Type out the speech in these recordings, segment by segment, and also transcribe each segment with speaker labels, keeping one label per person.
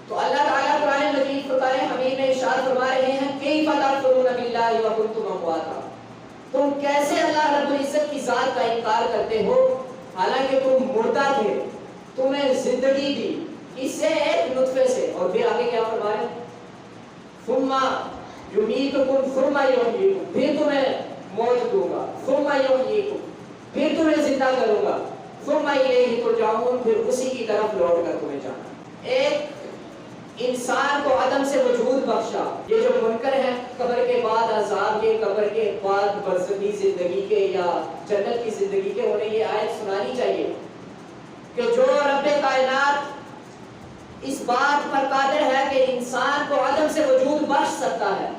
Speaker 1: تو اللہ تعالیٰ قرآن مجید فرقان حمید میں ارشاد فرما رہے ہیں کیف تکفرون باللہ وکنتم امواتا، تم کیسے اللہ رب العزت کی ذات کا انکار کرتے ہو حالانکہ تم مردہ تھے، تمہیں زندگی دی اس سے ایک نطفے سے، اور پھر آگے کیا فرما رہے ہیں ثم یمیتکم ثم یحییکم، پھر تمہیں موت دوں گا، ثم یحییکم، پھر تمہیں زندہ کروں گا، ثم الیہ ترجعون، پھر اسی کی طرف لوٹ کر تمہیں جانا۔ ایک انسان کو عدم سے وجود بخشا، یہ جو منکر ہے قبر کے بعد عذاب کے، قبر کے بعد برزخی زندگی کے یا جنت کی زندگی کے، انہیں یہ آیت سنانی چاہیے کہ جو رب کائنات اس بات پر قادر ہے کہ انسان کو عدم سے وجود بخش سکتا ہے،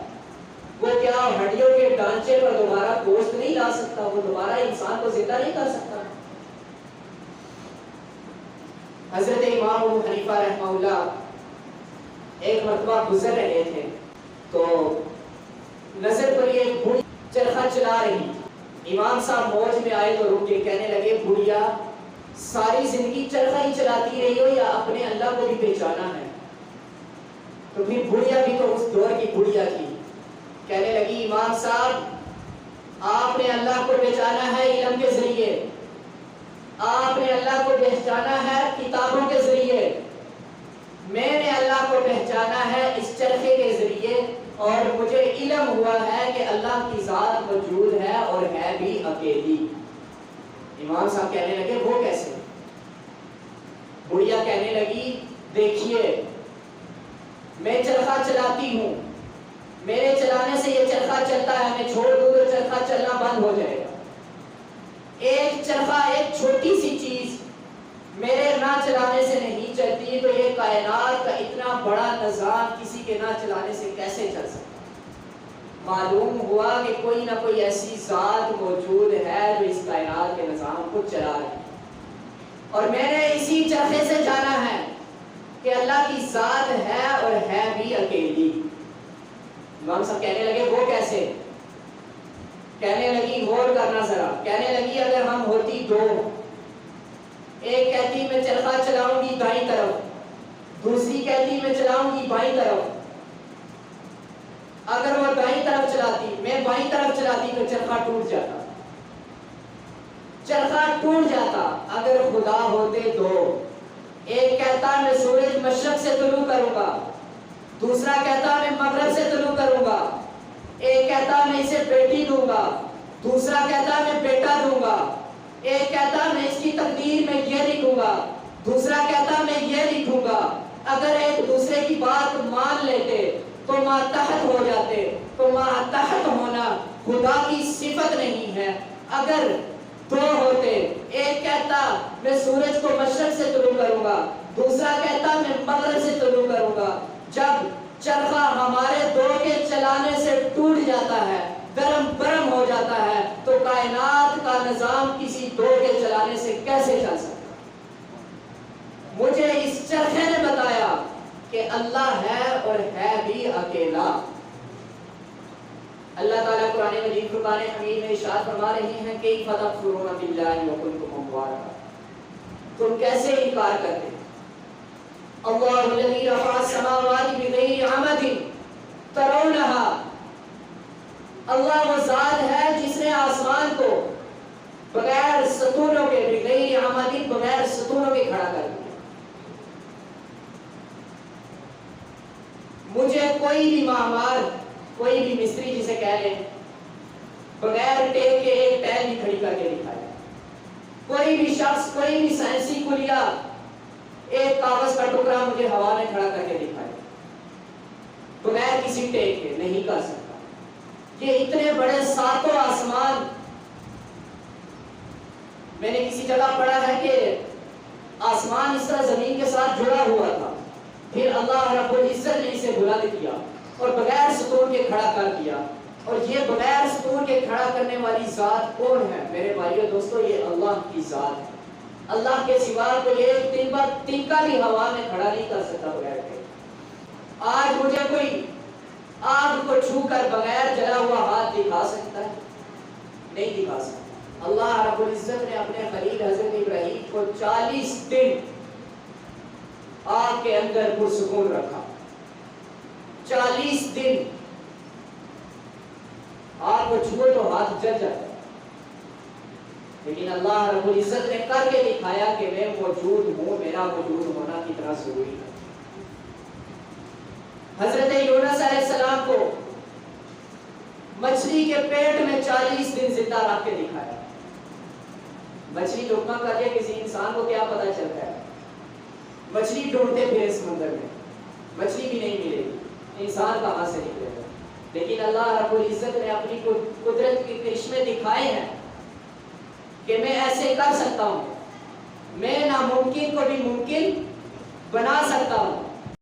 Speaker 1: وہ کیا ہڈیوں کے ڈھانچے پر دوبارہ گوشت نہیں لا سکتا، وہ دوبارہ انسان کو زندہ نہیں کر سکتا۔ حضرت امام ابو حنیفہ رحمہ اللہ ایک مرتبہ گزر رہے تھے تو نظر پر ایک بوڑھی چرخہ چلا رہی، امام صاحب موج میں آئے تو رک کے کہنے لگے بڑھیا ساری زندگی چرخہ ہی چلاتی رہی ہو یا اپنے اللہ کو بھی پہچانا ہے؟ تو پھر بڑھیا بھی تو اس دور کی بڑھیا تھی، کہنے لگی امام صاحب آپ نے اللہ کو پہچانا ہے علم کے ذریعے، آپ نے اللہ کو پہچانا ہے کتابوں کے ذریعے، میں نے اللہ کو پہچانا ہے اس چرخے کے ذریعے، اور مجھے علم ہوا ہے کہ اللہ کی ذات موجود ہے اور ہے بھی اکیلی۔ امام صاحب کہنے لگے وہ کیسے؟ بڑھیا کہنے لگی دیکھیے میں چرخہ چلاتی ہوں، میرے چلانے سے یہ چرخہ چلتا ہے، میں چھوڑ دوں تو چرخہ چلنا بند ہو جائے گا۔ ایک چرخہ ایک چھوٹی سی چیز میرے نہ چلانے سے نہیں چلتی، تو یہ کائنات کا اتنا بڑا نظام کسی کے نہ چلانے سے کیسے چل سکتا؟ معلوم ہوا کہ کوئی نہ کوئی ایسی ذات موجود ہے جو اس کائنات کے نظام کو چلا رہی ہے، اور میں نے اسی چرخے سے جانا ہے کہ اللہ کی ذات ہے اور ہے بھی اکیلی۔ امام صاحب کہنے لگے وہ کیسے؟ کہنے لگی غور کرنا ذرا، کہنے لگی اگر ہم ہوتی دو، ایک کہتی میں چرخہ چلاؤں گی دائیں طرف، دوسری کہتی میں چلاؤں گی بائیں طرف، اگر وہ دائیں طرف چلاتی میں بائیں طرف چلاتی تو چرخہ ٹوٹ جاتا، چرخہ ٹوٹ جاتا۔ اگر خدا ہوتے دو، ایک کہتا میں سورج مشرق سے طلوع کروں گا، دوسرا کہتا میں مغرب سے طلوع کروں گا، ایک کہتا میں اسے بیٹی دوں گا، دوسرا کہتا میں بیٹا دوں گا، ایک کہتا میں اس کی تقدیر میں یہ لکھوں گا، دوسرا کہتا میں یہ لکھوں گا۔ اگر ایک دوسرے کی بات مان لیتے تو ماتحت ہو جاتے، تو ماتحت ہونا خدا کی صفت نہیں ہے۔ اگر دو ہوتے، ایک کہتا میں سورج کو مشرق سے طلوع کروں گا، دوسرا کہتا میں مغرب سے طلوع کروں گا، جب چرخہ ہمارے دو کے چلانے سے ٹوٹ جاتا ہے، گرم برم ہو جاتا ہے، تو کائنات کا نظام کسی دو کے چلانے سے کیسے چل سکتا؟ مجھے اس چرخے نے بتایا کہ اللہ ہے اور ہے بھی اکیلا۔ اللہ تعالیٰ قرآن مجید فرقان حمید میں ارشاد فرما رہے ہیں کہ کیف تکفرون باللہ وکنتم امواتا، تم کیسے انکار کرتے؟ اللہ الذی رفع السماوات بغیر عمد ترونها، اللہ وہ ذات ہے جس نے آسمان کو بغیر ستونوں کے، بغیر عمد بغیر ستونوں کے کھڑا کر دیا۔ مجھے کوئی بھی معمار، کوئی بھی مستری جسے کہہ لیں، بغیر ٹیک کے ایک ٹائل بھی کھڑی کر کے دکھائے، کوئی بھی شخص، کوئی بھی سائنسی کلیہ ایک کاغذ کا ٹکڑا مجھے ہوا میں کھڑا کر کے دکھائے، بغیر کسی ٹیک کے نہیں کر سکتا۔ یہ اتنے بڑے ساتوں آسمان، میں نے کسی جگہ پڑھا ہے کہ آسمان اس طرح زمین کے ساتھ جڑا ہوا تھا، پھر اللہ رب العزت نے اسے بلند کیا اور بغیر ستون کے کھڑا کر دیا۔ اور یہ بغیر ستون کے کھڑا کرنے والی ذات کون ہے؟ میرے بھائیو دوستو، یہ اللہ کی ذات ہے۔ اللہ کے سوا کوئی ایک تنکا بھی ہوا میں کھڑا نہیں کر سکتا بغیر کے۔ آج مجھے کوئی آگ کو چھو کر بغیر جلا ہوا ہاتھ دکھا سکتا ہے؟ نہیں دکھا سکتا۔ اللہ رب العزت نے اپنے خلیل حضرت ابراہیم کو 40 دن آگ کے اندر پرسکون رکھا. 40 دن آگ کو چھوئے تو ہاتھ جل جاتا ہے، لیکن اللہ رب العزت نے کر کے دکھایا کہ میں موجود ہوں، میرا موجود ہونا کتنا ضروری ہے. حضرت یونس علیہ السلام کو مچھلی کے پیٹ میں 40 دن زندہ رکھ کے دکھایا. مچھلی ڈوبنا کر کے کسی انسان کو کیا پتا چلتا ہے؟ مچھلی ڈھونڈتے پھرے سمندر میں، مچھلی بھی نہیں ملے گی، انسان کہاں سے نکلے گا؟ لیکن اللہ رب العزت نے اپنی قدرت کے کرشمے دکھائے ہیں کہ میں ایسے کر سکتا ہوں، میں ناممکن کو بھی ممکن بنا سکتا ہوں.